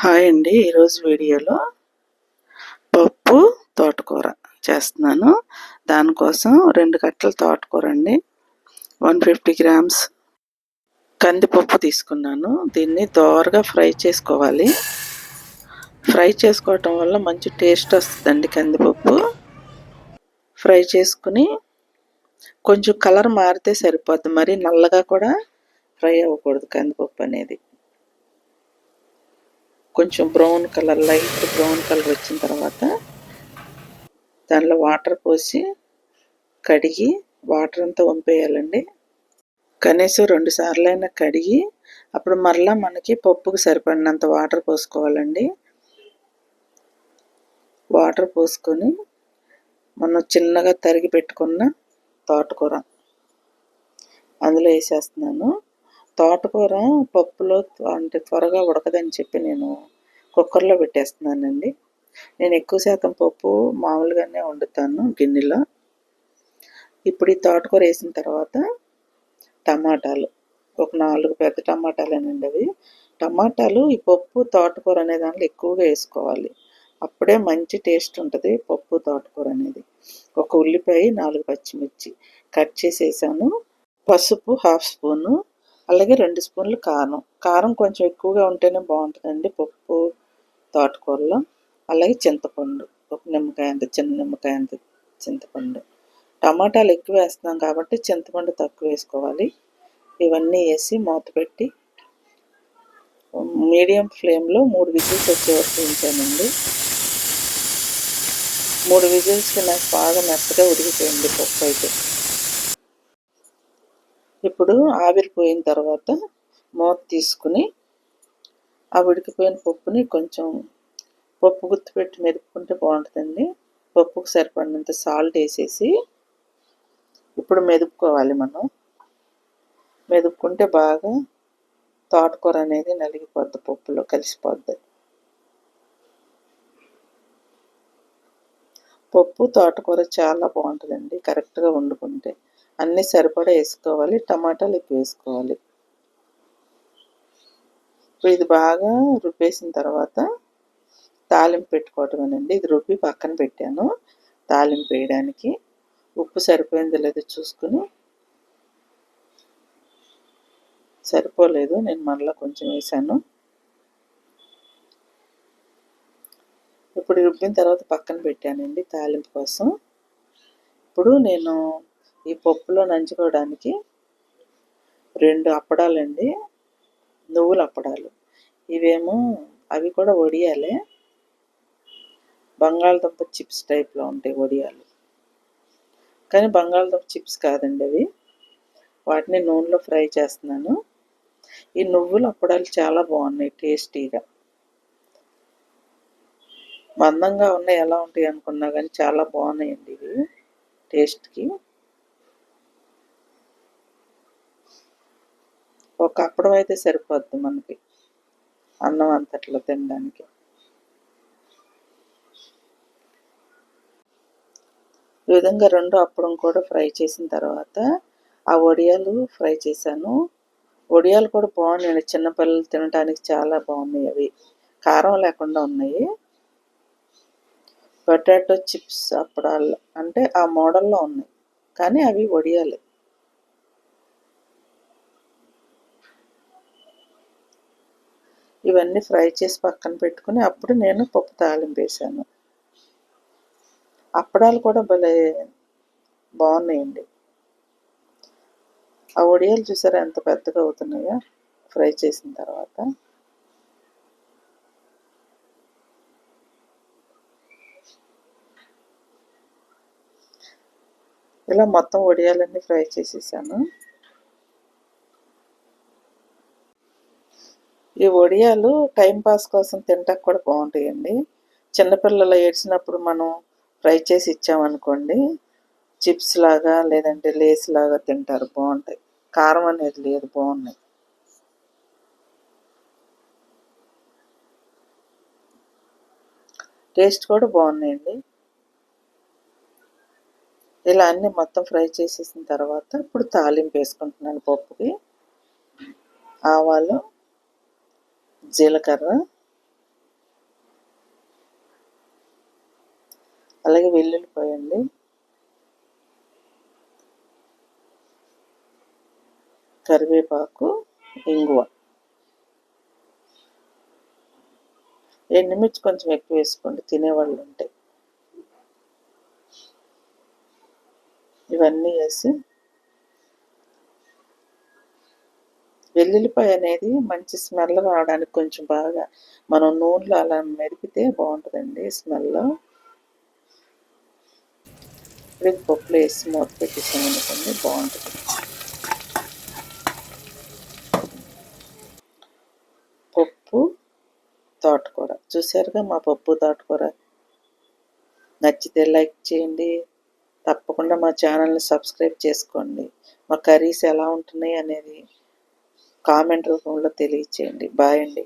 Hi అండి. ఈరోజు వీడియోలో పప్పు తోటకూర చేస్తున్నాను. దానికోసం 2 కట్టల తోటకూర అండి, 150 గ్రామ్స్ కందిపప్పు తీసుకున్నాను. దీన్ని దోరగా ఫ్రై చేసుకోవాలి. ఫ్రై చేసుకోవటం వల్ల మంచి టేస్ట్ వస్తుందండి కందిపప్పు. ఫ్రై చేసుకుని కొంచెం కలర్ మారితే సరిపోద్ది, మరి నల్లగా కూడా ఫ్రై అవ్వకూడదు కందిపప్పు అనేది. కొంచెం brown colour, light brown colour వచ్చిన తర్వాత దానిలో వాటర్ పోసి కడిగి వాటర్ అంతా వంపేయాలండి. కనీసం 2 సార్లైనా కడిగి అప్పుడు మరలా మనకి పప్పుకు సరిపడినంత వాటర్ పోసుకోవాలండి. వాటర్ పోసుకొని మనం చిన్నగా తరిగి పెట్టుకున్న తోటకూర అందులో వేసేస్తున్నాను. తోటకూర పప్పులో అంటే త్వరగా ఉడకదని చెప్పి నేను కుక్కర్లో పెట్టేస్తున్నానండి. నేను ఎక్కువ శాతం పప్పు మామూలుగానే వండుతాను గిన్నెలో. ఇప్పుడు ఈ తోటకూర వేసిన తర్వాత టమాటాలు, ఒక 4 పెద్ద టమాటాలేనండి అవి. టమాటాలు ఈ పప్పు తోటకూర అనే దాంట్లో ఎక్కువగా వేసుకోవాలి, అప్పుడే మంచి టేస్ట్ ఉంటుంది పప్పు తోటకూర అనేది. ఒక ఉల్లిపాయ, 4 పచ్చిమిర్చి కట్ చేసి వేసాను. పసుపు 1/2 స్పూను, అలాగే 2 స్పూన్లు కారం. కారం కొంచెం ఎక్కువగా ఉంటేనే బాగుంటుందండి పప్పు తోటకూరలో. అలాగే చింతపండు, ఒక నిమ్మకాయ అంత, చిన్న నిమ్మకాయ అంత చింతపండు. టమాటాలు ఎక్కువ వేస్తున్నాం కాబట్టి చింతపండు తక్కువ వేసుకోవాలి. ఇవన్నీ వేసి మూత పెట్టి మీడియం ఫ్లేమ్లో 3 విజిల్స్ వచ్చే వరకు ఉంచానండి. 3 విజిల్స్కి నాకు బాగా మెత్తగా ఉడికిపోయింది పప్పు అయితే. ఇప్పుడు ఆవిరిపోయిన తర్వాత మూత తీసుకుని ఆ ఉడికిపోయిన పప్పుని కొంచెం పప్పు గుత్తి పెట్టి మెదుపుకుంటే బాగుంటుందండి. పప్పుకు సరిపడినంత సాల్ట్ వేసేసి ఇప్పుడు మెదుపుకోవాలి. మనం మెదుపుకుంటే బాగా తోటకూర అనేది నలిగిపోద్ది, పప్పులో కలిసిపోద్ది. పప్పు తోటకూర చాలా బాగుంటుందండి కరెక్ట్గా వండుకుంటే. అన్నీ సరిపడా వేసుకోవాలి, టమాటాలు ఎక్కువ వేసుకోవాలి. ఇది బాగా రుబ్బేసిన తర్వాత తాలింపు పెట్టుకోవటమేనండి. ఇది రుబ్బి పక్కన పెట్టాను తాలింపు వేయడానికి. ఉప్పు సరిపోయిందో లేదో చూసుకుని, సరిపోలేదు నేను మళ్ళీ కొంచెం వేసాను. ఇప్పుడు రుబ్బిన తర్వాత పక్కన పెట్టానండి తాలింపు కోసం. ఇప్పుడు నేను ఈ పప్పులో నంచుకోవడానికి 2 అప్పడాలండి, నువ్వుల అప్పడాలు. ఇవేమో అవి కూడా వడియాలే, బంగాళదుంప చిప్స్ టైప్లో ఉంటాయి వడియాలు, కానీ బంగాళదుంప చిప్స్ కాదండి అవి. వాటిని నూనెలో ఫ్రై చేస్తున్నాను. ఈ నువ్వుల అప్పడాలు చాలా బాగున్నాయి టేస్టీగా. మందంగా ఉన్నాయి, ఎలా ఉంటాయి అనుకున్నా కానీ చాలా బాగున్నాయండి ఇవి టేస్ట్కి. ఒక అప్పడం అయితే సరిపోద్ది మనకి అన్నం అంతట్లో తినడానికి. ఈ విధంగా 2 అప్పడం కూడా ఫ్రై చేసిన తర్వాత ఆ వడియాలు ఫ్రై చేశాను. వడియాలు కూడా బాగున్నాయండి, చిన్నపిల్లలు తినడానికి చాలా బాగున్నాయి. అవి కారం లేకుండా ఉన్నాయి. పొటాటో చిప్స్ అప్పడాలు అంటే ఆ మోడల్లో ఉన్నాయి, కానీ అవి వడియాలే. ఇవన్నీ ఫ్రై చేసి పక్కన పెట్టుకుని అప్పుడు నేను పప్పు తాలింపు వేసాను. అప్పడాలు కూడా భలే బాగున్నాయండి. ఆ వడియాలు చూసారా ఎంత పెద్దగా అవుతున్నాయో ఫ్రై చేసిన తర్వాత. ఇలా మొత్తం వడియాలన్నీ ఫ్రై చేసేసాను. ఈ వడియాలు టైంపాస్ కోసం తినటానికి కూడా బాగుంటాయండి. చిన్నపిల్లలు ఏడ్చినప్పుడు మనం ఫ్రై చేసి ఇచ్చామనుకోండి, చిప్స్ లాగా లేదంటే లేస్ లాగా తింటారు, బాగుంటాయి. కారం అనేది లేదు, బాగున్నాయి. టేస్ట్ కూడా బాగున్నాయండి. ఇలా అన్నీ మొత్తం ఫ్రై చేసేసిన తర్వాత ఇప్పుడు తాలింపు వేసుకుంటున్నాను పప్పుకి. ఆవాలు, జీలకర్ర, అలాగే వెల్లుల్లిపాయ అండి, కరివేపాకు, ఇంగువ. ఎండుమిర్చి కొంచెం ఎక్కువ వేసుకోండి తినేవాళ్ళు ఉంటే. ఇవన్నీ వేసి వెల్లుల్లిపాయ అనేది మంచి స్మెల్ రావడానికి కొంచెం బాగా మనం నూనెలో అలా మెదిపితే బాగుంటుందండి స్మెల్. ఇప్పుడు పప్పులో వేసి మూత పెట్టేసాం అనుకోండి బాగుంటుంది. పప్పు తోటకూర చూసారుగా, మా పప్పు తోటకూర. నచ్చితే లైక్ చేయండి, తప్పకుండా మా ఛానల్ని సబ్స్క్రైబ్ చేసుకోండి. మా కర్రీస్ ఎలా ఉంటున్నాయి అనేది కామెంట్ రూపంలో తెలియచేయండి. బాయ్ అండి.